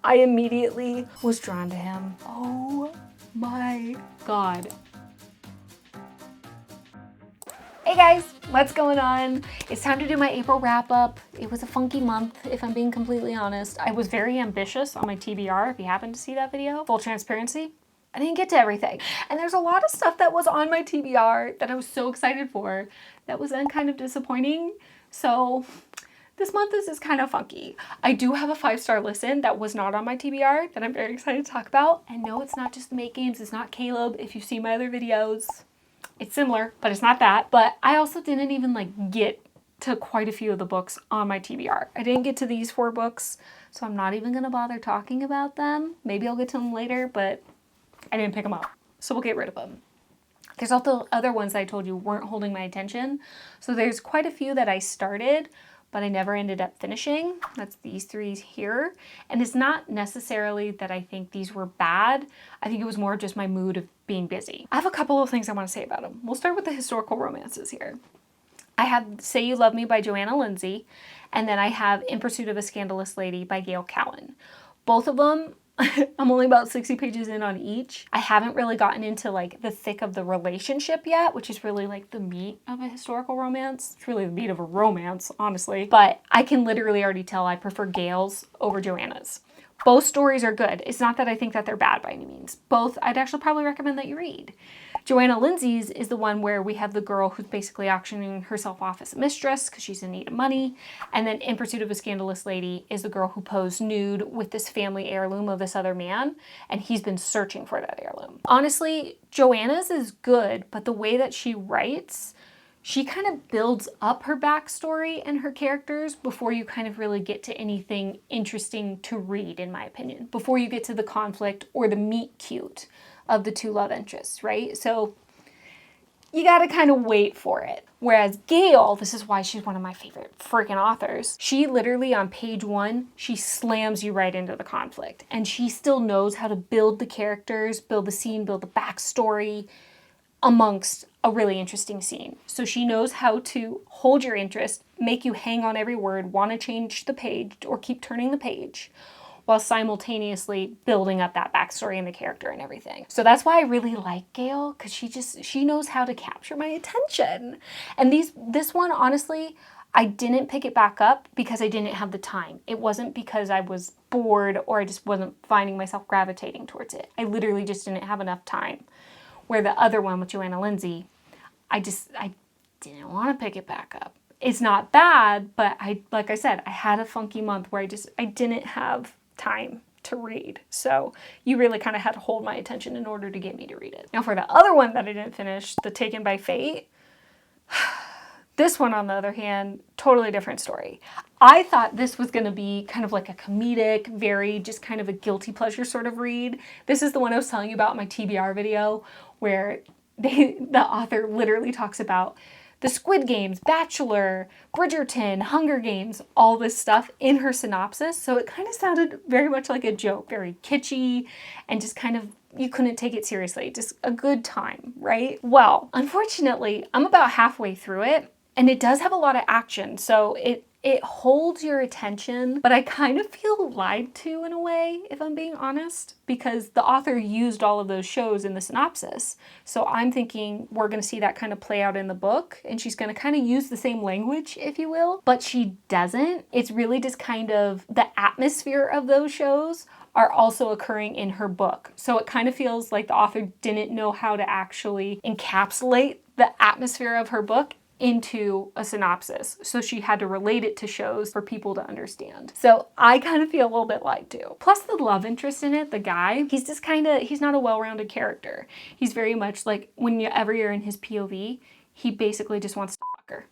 I immediately was drawn to him. Oh my God. Hey guys, what's going on? It's time to do my April wrap up. It was a funky month, if I'm being completely honest. I was very ambitious on my TBR, if you happen to see that video. Full transparency, I didn't get to everything. And there's a lot of stuff that was on my TBR that I was so excited for that was then kind of disappointing. So this month is kind of funky. I do have a 5-star listen that was not on my TBR that I'm very excited to talk about. And no, it's not just the Make Games, it's not Caleb. If you've seen my other videos, it's similar, but it's not that. But I also didn't even get to quite a few of the books on my TBR. I didn't get to these 4 books, so I'm not even gonna bother talking about them. Maybe I'll get to them later, but I didn't pick them up, so we'll get rid of them. There's also other ones that I told you weren't holding my attention. So there's quite a few that I started, but I never ended up finishing. That's these 3 here. And it's not necessarily that I think these were bad. I think it was more just my mood of being busy. I have a couple of things I want to say about them. We'll start with the historical romances here. I have Say You Love Me by Joanna Lindsey, and then I have In Pursuit of a Scandalous Lady by Gail Cowan. Both of them, I'm only about 60 pages in on each. I haven't really gotten into the thick of the relationship yet, which is really the meat of a historical romance. It's really the meat of a romance, honestly. But I can literally already tell I prefer Gail's over Joanna's. Both stories are good. It's not that I think that they're bad by any means. Both I'd actually probably recommend that you read. Joanna Lindsey's is the one where we have the girl who's basically auctioning herself off as a mistress because she's in need of money. And then In Pursuit of a Scandalous Lady is the girl who posed nude with this family heirloom of this other man. And he's been searching for that heirloom. Honestly, Joanna's is good, but the way that she writes, she kind of builds up her backstory and her characters before you kind of really get to anything interesting to read, in my opinion. Before you get to the conflict or the meet cute of the 2 love interests, right? So you gotta kind of wait for it. Whereas Gail, this is why she's one of my favorite freaking authors, she literally on page 1, she slams you right into the conflict. And she still knows how to build the characters, build the scene, build the backstory amongst a really interesting scene. So she knows how to hold your interest, make you hang on every word, want to change the page or keep turning the page, while simultaneously building up that backstory and the character and everything. So that's why I really like Gail, because she knows how to capture my attention. And this one, honestly, I didn't pick it back up because I didn't have the time. It wasn't because I was bored or I just wasn't finding myself gravitating towards it. I literally just didn't have enough time. Where the other one with Joanna Lindsey, I didn't want to pick it back up. It's not bad, but like I said, I had a funky month where I didn't have time to read. So you really kind of had to hold my attention in order to get me to read it. Now for the other one that I didn't finish, The Taken by Fate, this one on the other hand, totally different story. I thought this was going to be kind of like a comedic, very just kind of a guilty pleasure sort of read. This is the one I was telling you about in my TBR video where the author literally talks about the Squid Games, Bachelor, Bridgerton, Hunger Games, all this stuff in her synopsis. So it kind of sounded very much like a joke, very kitschy, and just kind of, you couldn't take it seriously. Just a good time, right? Well, unfortunately, I'm about halfway through it, and it does have a lot of action. So it holds your attention, but I kind of feel lied to in a way, if I'm being honest, because the author used all of those shows in the synopsis. So I'm thinking we're going to see that kind of play out in the book, and she's going to kind of use the same language, if you will, but she doesn't. It's really just kind of the atmosphere of those shows are also occurring in her book. So it kind of feels like the author didn't know how to actually encapsulate the atmosphere of her book into a synopsis. So she had to relate it to shows for people to understand. So I kind of feel a little bit lied to. Plus the love interest in it, the guy, he's just he's not a well-rounded character. He's very much like whenever you're in his POV, he basically just wants to fuck her.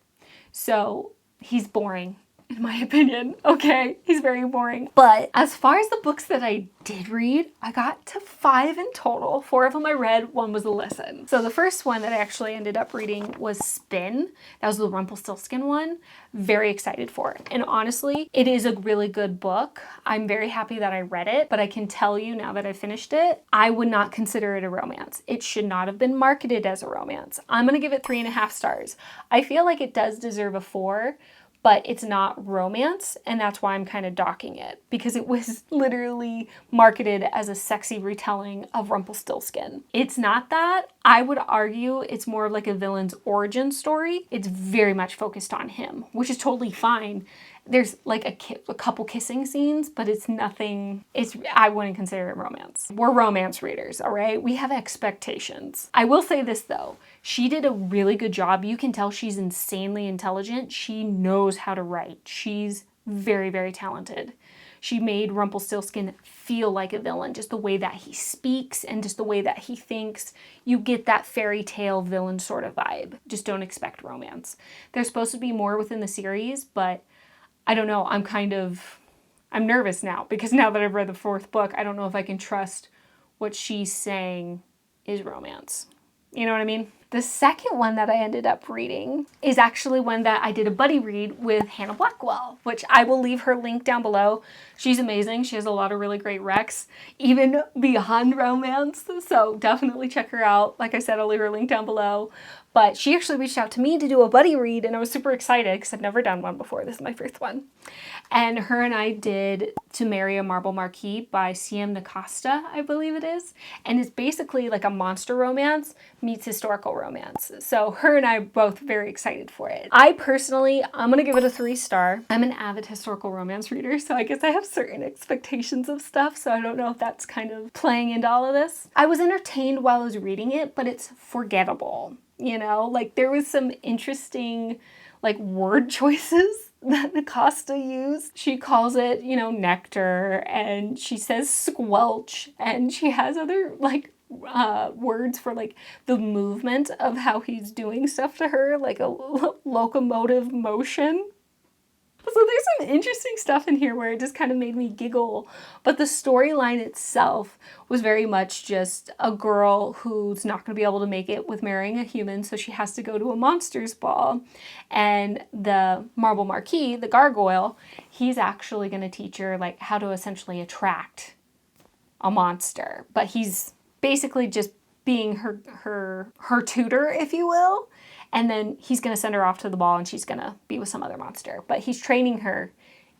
So he's boring, in my opinion. Okay, he's very boring. But as far as the books that I did read, I got to 5 in total. 4 of them I read, 1 was a listen. So the first one that I actually ended up reading was Spin. That was the Rumpelstiltskin one. Very excited for it. And honestly, it is a really good book. I'm very happy that I read it, but I can tell you now that I finished it, I would not consider it a romance. It should not have been marketed as a romance. I'm gonna give it 3.5 stars. I feel like it does deserve a 4, but it's not romance, and that's why I'm kind of docking it, because it was literally marketed as a sexy retelling of Rumpelstiltskin. It's not that. I would argue it's more of like a villain's origin story. It's very much focused on him, which is totally fine. There's like a couple kissing scenes, but it's nothing, I wouldn't consider it romance. We're romance readers, all right? We have expectations. I will say this though, she did a really good job. You can tell she's insanely intelligent. She knows how to write. She's very, very talented. She made Rumpelstiltskin feel like a villain, just the way that he speaks and just the way that he thinks. You get that fairy tale villain sort of vibe. Just don't expect romance. There's supposed to be more within the series, but I don't know, I'm nervous now, because now that I've read the 4th book, I don't know if I can trust what she's saying is romance. You know what I mean? The second one that I ended up reading is actually one that I did a buddy read with Hannah Blackwell, which I will leave her link down below. She's amazing. She has a lot of really great recs, even beyond romance. So definitely check her out. Like I said, I'll leave her link down below. But she actually reached out to me to do a buddy read, and I was super excited because I've never done one before. This is my first one. And her and I did To Marry a Marble Marquee by C.M. Nacosta, I believe it is. And it's basically like a monster romance meets historical romance. So her and I are both very excited for it. I personally, I'm going to give it a 3-star. I'm an avid historical romance reader, so I guess I have certain expectations of stuff. So I don't know if that's kind of playing into all of this. I was entertained while I was reading it, but it's forgettable. You know, like there was some interesting like word choices that Nacosta used. She calls it, you know, nectar, and she says squelch, and she has other like words for like the movement of how he's doing stuff to her, like a locomotive motion. So there's some interesting stuff in here where it just kind of made me giggle. But the storyline itself was very much just a girl who's not going to be able to make it with marrying a human, so she has to go to a monster's ball. And the Marble Marquee, the gargoyle, he's actually going to teach her like how to essentially attract a monster. But he's basically just being her tutor, if you will. And then he's going to send her off to the ball and she's going to be with some other monster. But he's training her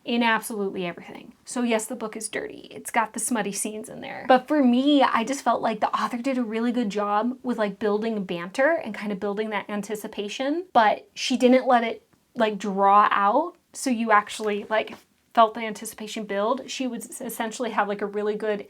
in absolutely everything. So yes, the book is dirty. It's got the smutty scenes in there. But for me, I just felt like the author did a really good job with like building banter and kind of building that anticipation. But she didn't let it like draw out. So you actually like felt the anticipation build. She would essentially have like a really good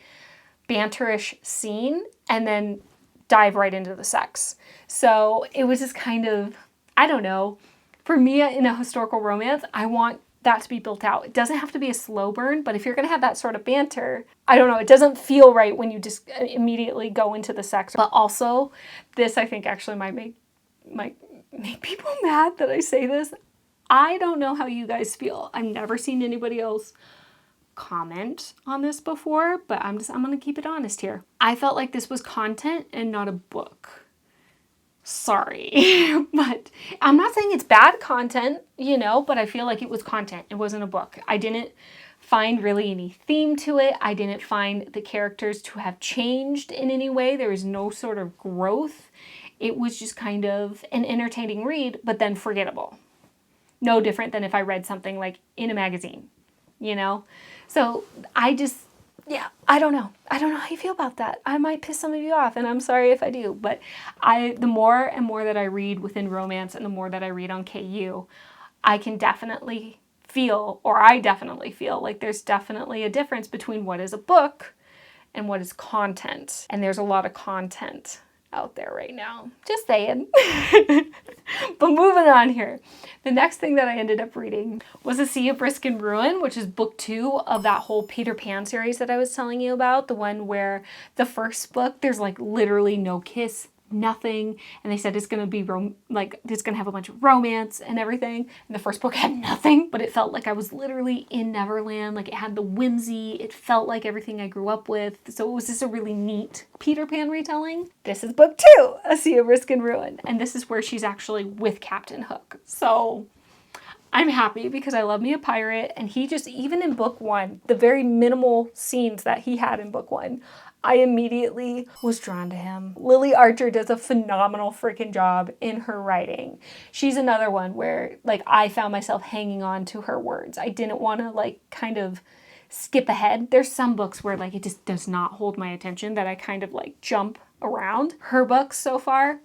banterish scene and then dive right into the sex. So it was just kind of, I don't know. For me, in a historical romance, I want that to be built out. It doesn't have to be a slow burn, but if you're going to have that sort of banter, I don't know, it doesn't feel right when you just immediately go into the sex. But also, this I think actually might make people mad that I say this. I don't know how you guys feel. I've never seen anybody else comment on this before, but I'm going to keep it honest here. I felt like this was content and not a book. Sorry, but I'm not saying it's bad content, you know, but I feel like it was content. It wasn't a book. I didn't find really any theme to it. I didn't find the characters to have changed in any way. There was no sort of growth. It was just kind of an entertaining read, but then forgettable. No different than if I read something like in a magazine, you know? So I just, yeah, I don't know. I don't know how you feel about that. I might piss some of you off, and I'm sorry if I do, but the more and more that I read within romance and the more that I read on KU, I definitely feel like there's definitely a difference between what is a book and what is content. And there's a lot of content out there right now. Just saying. But moving on here. The next thing that I ended up reading was A Sea of Riskin Ruin, which is book 2 of that whole Peter Pan series that I was telling you about. The one where the first book, there's like literally no kiss, nothing. And they said it's going to be it's going to have a bunch of romance and everything. And the first book had nothing, but it felt like I was literally in Neverland. Like it had the whimsy. It felt like everything I grew up with. So it was just a really neat Peter Pan retelling. This is book 2, A Sea of Riskin Ruin. And this is where she's actually with Captain Hook. So I'm happy because I love me a pirate, and he just, even in book one, the very minimal scenes that he had in book one, I immediately was drawn to him. Lily Archer does a phenomenal freaking job in her writing. She's another one where like I found myself hanging on to her words. I didn't want to like kind of skip ahead. There's some books where like it just does not hold my attention that I kind of like jump around. Her books so far,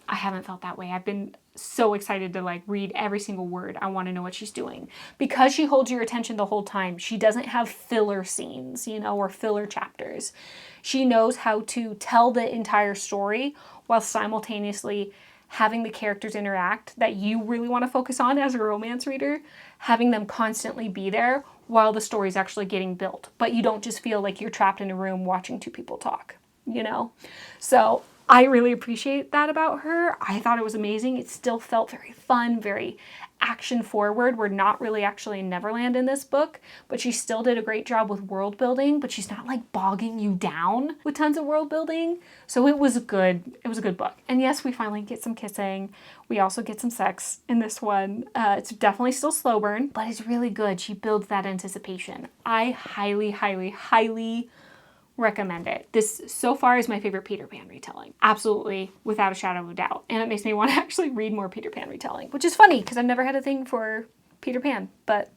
I haven't felt that way. I've been so excited to like read every single word. I want to know what she's doing. Because she holds your attention the whole time, she doesn't have filler scenes, you know, or filler chapters. She knows how to tell the entire story while simultaneously having the characters interact that you really want to focus on as a romance reader, having them constantly be there while the story is actually getting built. But you don't just feel like you're trapped in a room watching two people talk, you know? So I really appreciate that about her. I thought it was amazing. It still felt very fun, very action forward. We're not really actually in Neverland in this book, but she still did a great job with world building, but she's not like bogging you down with tons of world building. So it was good. It was a good book. And yes, we finally get some kissing. We also get some sex in this one. It's definitely still slow burn, but it's really good. She builds that anticipation. I highly, highly, highly recommend it. This so far is my favorite Peter Pan retelling. Absolutely, without a shadow of a doubt. And it makes me want to actually read more Peter Pan retelling, which is funny because I've never had a thing for Peter Pan, but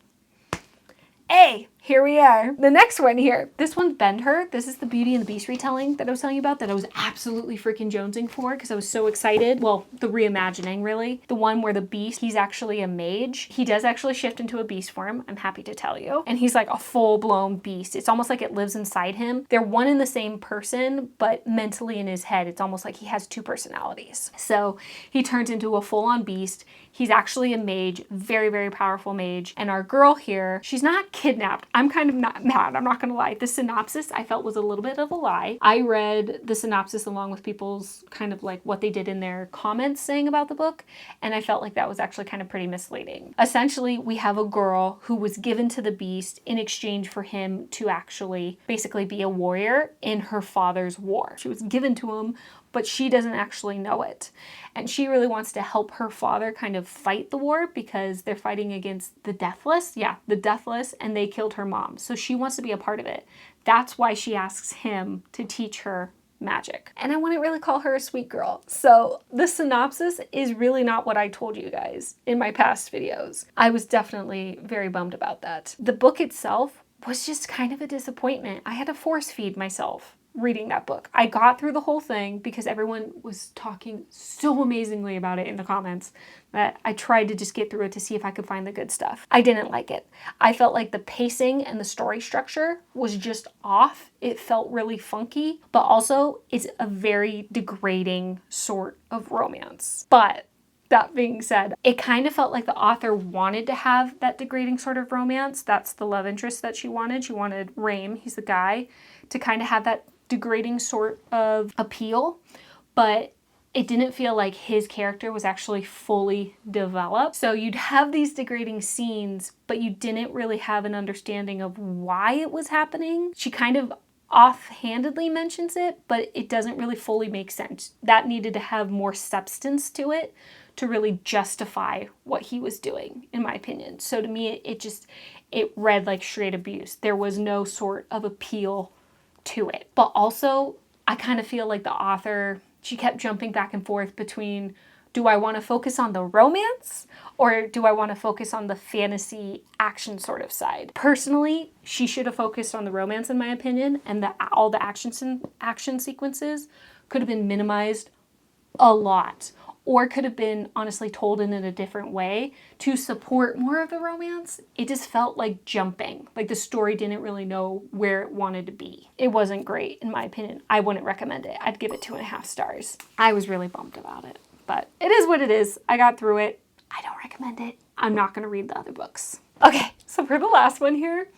hey, here we are. The next one here. This one's Ben-Hur. This is the Beauty and the Beast retelling that I was telling you about that I was absolutely freaking jonesing for because I was so excited. Well, the reimagining, really. The one where the Beast, he's actually a mage. He does actually shift into a beast form, I'm happy to tell you. And he's like a full-blown beast. It's almost like it lives inside him. They're one and the same person, but mentally in his head, it's almost like he has two personalities. So he turns into a full-on beast. He's actually a mage, very, very powerful mage. And our girl here, she's not kidnapped. I'm kind of not mad, I'm not gonna lie. The synopsis I felt was a little bit of a lie. I read the synopsis along with people's kind of like what they did in their comments saying about the book, and I felt like that was actually kind of pretty misleading. Essentially, we have a girl who was given to the beast in exchange for him to actually basically be a warrior in her father's war. She was given to him, but she doesn't actually know it. And she really wants to help her father kind of fight the war because they're fighting against the Deathless. Yeah, the Deathless, and they killed her mom. So she wants to be a part of it. That's why she asks him to teach her magic. And I wouldn't really call her a sweet girl. So the synopsis is really not what I told you guys in my past videos. I was definitely very bummed about that. The book itself was just kind of a disappointment. I had to force feed myself reading that book. I got through the whole thing because everyone was talking so amazingly about it in the comments that I tried to just get through it to see if I could find the good stuff. I didn't like it. I felt like the pacing and the story structure was just off. It felt really funky, but also it's a very degrading sort of romance. But that being said, it kind of felt like the author wanted to have that degrading sort of romance. That's the love interest that she wanted. She wanted Raim, he's the guy, to kind of have that degrading sort of appeal, but it didn't feel like his character was actually fully developed. So you'd have these degrading scenes, but you didn't really have an understanding of why it was happening. She kind of offhandedly mentions it, but it doesn't really fully make sense. That needed to have more substance to it to really justify what he was doing, in my opinion. So to me, it read like straight abuse. There was no sort of appeal to it. But also, I kind of feel like the author, she kept jumping back and forth between, do I want to focus on the romance or do I want to focus on the fantasy action sort of side? Personally, she should have focused on the romance in my opinion, and all the action sequences could have been minimized a lot, or could have been honestly told in a different way to support more of the romance. It just felt like jumping. Like the story didn't really know where it wanted to be. It wasn't great, in my opinion. I wouldn't recommend it. I'd give it 2.5 stars. I was really bummed about it, but it is what it is. I got through it. I don't recommend it. I'm not gonna read the other books. Okay, so for the last one here,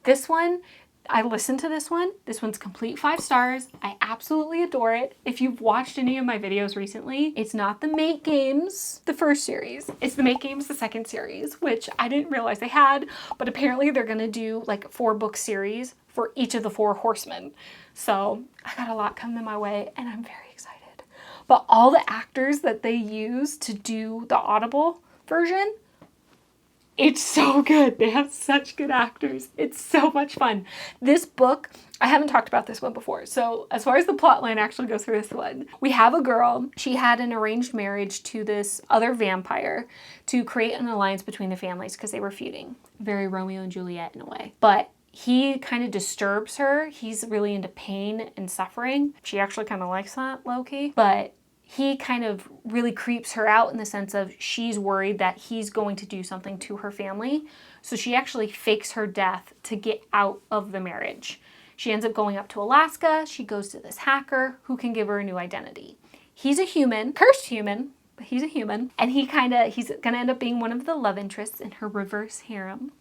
this one, I listened to this one. This one's complete 5 stars. I absolutely adore it. If you've watched any of my videos recently, it's not the Make Games, the first series. It's the Make Games, the second series, which I didn't realize they had, but apparently they're gonna do like a 4-book series for each of the Four Horsemen. So I got a lot coming my way and I'm very excited. But all the actors that they use to do the Audible version, It's so good. They have such good actors. It's so much fun. This book, I haven't talked about this one before. So as far as the plot line actually goes through this one, we have a girl. She had an arranged marriage to this other vampire to create an alliance between the families because they were feuding. Very Romeo and Juliet in a way. But he kind of disturbs her. He's really into pain and suffering. She actually kind of likes that, low-key. But he kind of really creeps her out in the sense of she's worried that he's going to do something to her family. So she actually fakes her death to get out of the marriage. She ends up going up to Alaska. She goes to this hacker who can give her a new identity. He's a human, cursed human, but he's a human. And he's gonna end up being one of the love interests in her reverse harem.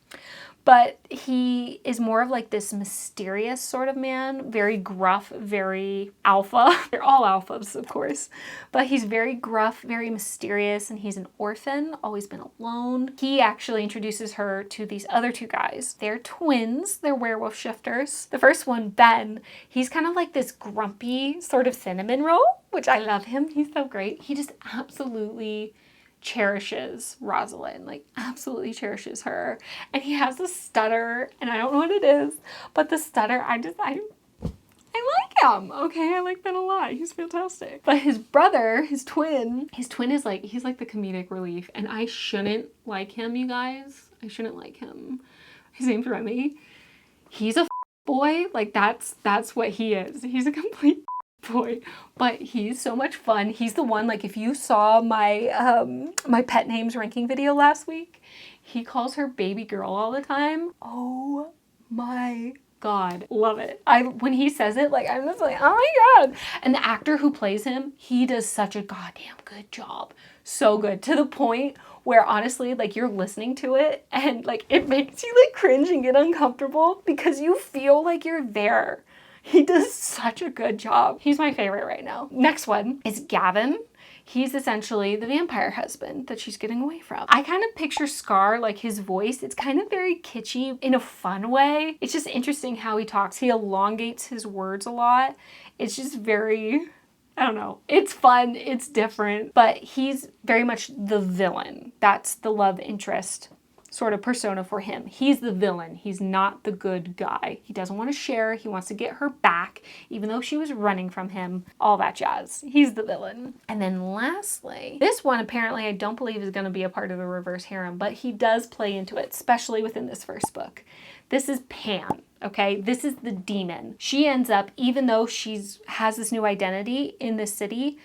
But he is more of like this mysterious sort of man, very gruff, very alpha. They're all alphas, of course. But he's very gruff, very mysterious, and he's an orphan, always been alone. He actually introduces her to these other two guys. They're twins, they're werewolf shifters. The first one, Ben, he's kind of like this grumpy sort of cinnamon roll, which I love him. He's so great. He just absolutely cherishes Rosalind, like absolutely cherishes her. And he has a stutter, and I don't know what it is, but the stutter, I like him. Okay, I like Ben a lot. He's fantastic. But his brother, his twin is like, he's like the comedic relief, and I shouldn't like him, you guys. I shouldn't like him. His name's Remy. He's a boy. Like that's what he is. He's a complete boy, but he's so much fun. He's the one, like if you saw my my pet names ranking video last week, he calls her baby girl all the time. Oh my God, love it. When he says it, like I'm just like, oh my God. And the actor who plays him, he does such a goddamn good job. So good, to the point where honestly, like you're listening to it and like it makes you like cringe and get uncomfortable because you feel like you're there. He does such a good job. He's my favorite right now. Next one is Gavin. He's essentially the vampire husband that she's getting away from. I kind of picture Scar, like his voice, it's kind of very kitschy in a fun way. It's just interesting how he talks. He elongates his words a lot. It's just very, I don't know. It's fun, it's different, but he's very much the villain. That's the love interest sort of persona for him. He's the villain. He's not the good guy. He doesn't want to share. He wants to get her back, even though she was running from him. All that jazz. He's the villain. And then lastly, this one apparently I don't believe is going to be a part of the reverse harem, but he does play into it, especially within this first book. This is Pan. Okay, this is the demon. She ends up, even though has this new identity in this city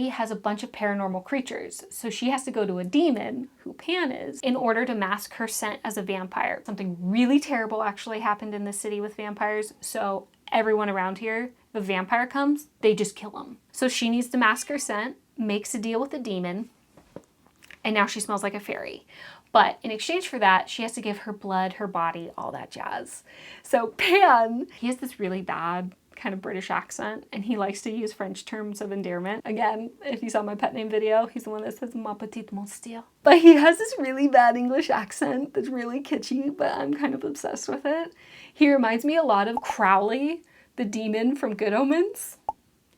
has a bunch of paranormal creatures. So she has to go to a demon, who Pan is, in order to mask her scent as a vampire. Something really terrible actually happened in this city with vampires. So everyone around here, if a vampire comes, they just kill him. So she needs to mask her scent, makes a deal with the demon, and now she smells like a fairy. But in exchange for that, she has to give her blood, her body, all that jazz. So Pan, he has this really bad kind of British accent, and he likes to use French terms of endearment. Again, if you saw my pet name video, he's the one that says ma petite monstre. But he has this really bad English accent that's really kitschy, but I'm kind of obsessed with it. He reminds me a lot of Crowley, the demon from Good Omens.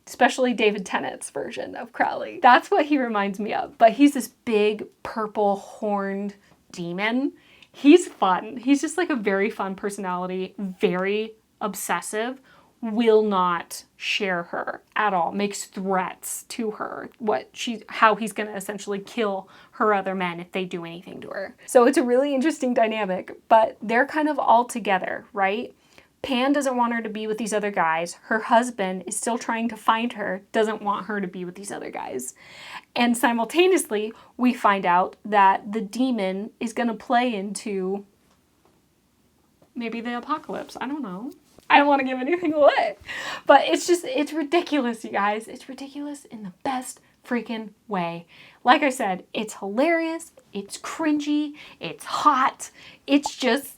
Especially David Tennant's version of Crowley. That's what he reminds me of. But he's this big purple horned demon. He's fun. He's just like a very fun personality, very obsessive, will not share her at all, makes threats to her, how he's gonna essentially kill her other men if they do anything to her. So it's a really interesting dynamic, but they're kind of all together, right? Pan doesn't want her to be with these other guys. Her husband is still trying to find her, doesn't want her to be with these other guys. And simultaneously, we find out that the demon is going to play into maybe the apocalypse. I don't know. I don't want to give anything away. But it's ridiculous, you guys. It's ridiculous in the best freaking way. Like I said, it's hilarious. It's cringy. It's hot. It's just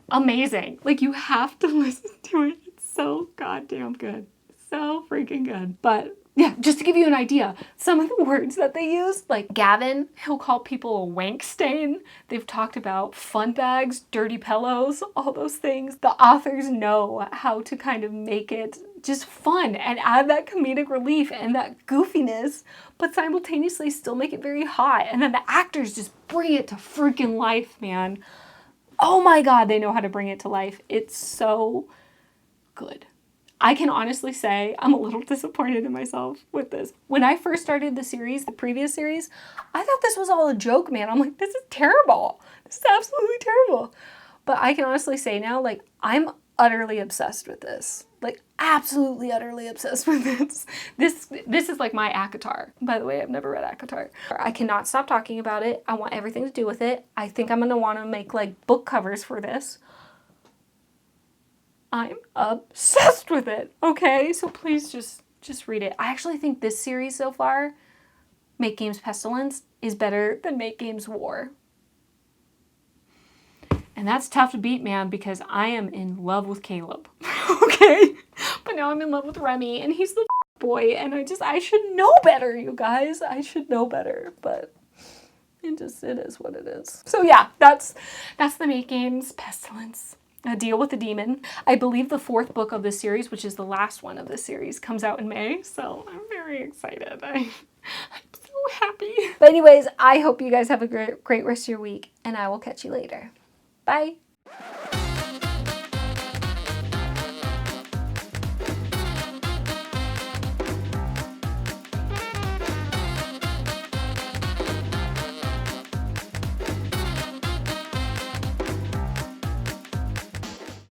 amazing. Like, you have to listen to it. It's so goddamn good. So freaking good. But Yeah, just to give you an idea, some of the words that they use, like Gavin, he'll call people a wank stain. They've talked about fun bags, dirty pillows, all those things. The authors know how to kind of make it just fun and add that comedic relief and that goofiness, but simultaneously still make it very hot. And then the actors just bring it to freaking life, man. Oh my God, they know how to bring it to life. It's so good. I can honestly say I'm a little disappointed in myself with this. When I first started the series, the previous series, I thought this was all a joke, man. I'm like, this is terrible. This is absolutely terrible. But I can honestly say now, like, I'm utterly obsessed with this. Like, absolutely utterly obsessed with this. This is like my ACOTAR. By the way, I've never read ACOTAR. I cannot stop talking about it. I want everything to do with it. I think I'm gonna wanna make like book covers for this. I'm obsessed with it, okay? So please just read it. I actually think this series so far, Make Games Pestilence, is better than Make Games War. And that's tough to beat, man, because I am in love with Caleb, okay? But now I'm in love with Remy, and he's the boy, and I should know better, you guys. I should know better, but it is what it is. So yeah, that's the Make Games Pestilence. A Deal with the Demon. I believe the 4th book of this series, which is the last one of this series, comes out in May, so I'm very excited. I'm so happy. But anyways, I hope you guys have a great rest of your week, and I will catch you later. Bye.